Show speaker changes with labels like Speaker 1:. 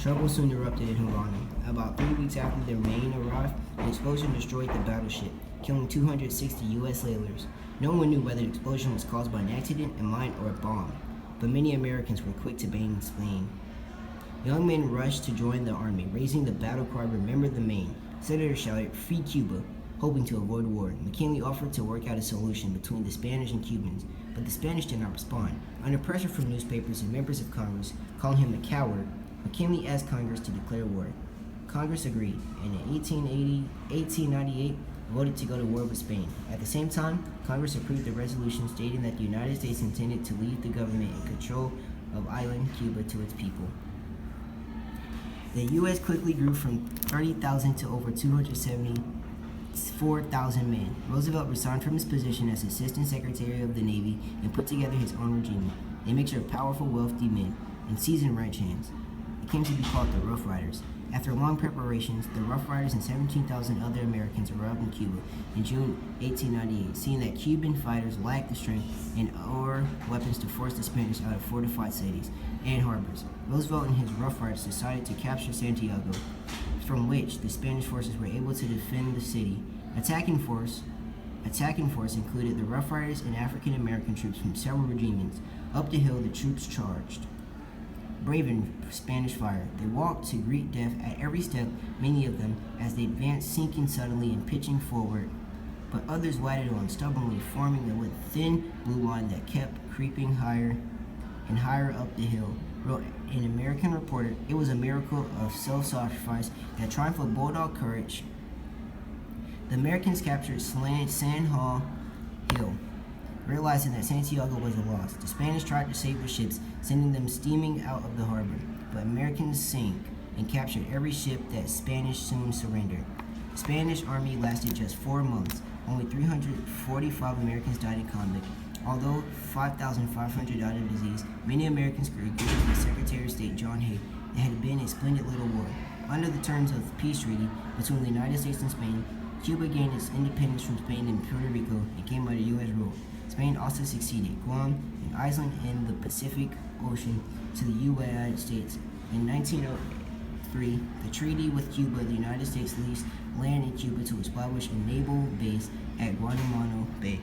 Speaker 1: Trouble soon erupted in Havana. About 3 weeks after the Maine arrived, an explosion destroyed the battleship, killing 260 U.S. sailors. No one knew whether the explosion was caused by an accident, a mine, or a bomb, but many Americans were quick to ban Spain. Young men rushed to join the army, raising the battle cry, "Remember the Maine." Senators shouted, "Free Cuba," hoping to avoid war. McKinley offered to work out a solution between the Spanish and Cubans, but the Spanish did not respond. Under pressure from newspapers and members of Congress calling him a coward, McKinley asked Congress to declare war. Congress agreed, and in 1898 voted to go to war with Spain. At the same time, Congress approved a resolution stating that the United States intended to leave the government and control of island Cuba to its people. The U.S. quickly grew from 30,000 to over 274,000 men. Roosevelt resigned from his position as Assistant Secretary of the Navy and put together his own regime, a mixture of powerful, wealthy men and seasoned ranch hands. It came to be called the Rough Riders. After long preparations, the Rough Riders and 17,000 other Americans arrived in Cuba in June 1898, seeing that Cuban fighters lacked the strength and or weapons to force the Spanish out of fortified cities and harbors. Roosevelt and his Rough Riders decided to capture Santiago, from which the Spanish forces were able to defend the city. Attacking force included the Rough Riders and African American troops from several regiments. Up the hill, the troops charged, braving Spanish fire. They walked to greet death at every step, many of them, as they advanced, sinking suddenly and pitching forward. But others wadded on, stubbornly, forming a thin blue line that kept creeping higher and higher up the hill. Wrote an American reporter, "It was a miracle of self-sacrifice, that triumph of bulldog courage." The Americans captured San Juan Hill, realizing that Santiago was a loss. The Spanish tried to save their ships, sending them steaming out of the harbor, but Americans sank and captured every ship that Spanish soon surrendered. The Spanish army lasted just 4 months. Only 345 Americans died in combat. Although 5,500 died of disease, many Americans agreed with the Secretary of State John Hay that it had been a splendid little war. Under the terms of the peace treaty between the United States and Spain, Cuba gained its independence from Spain and Puerto Rico and came under U.S. rule. Spain also succeeded Guam and Iceland in the Pacific Ocean to the United States. In 1903, the treaty with Cuba, the United States leased land in Cuba to establish a naval base at Guantanamo Bay.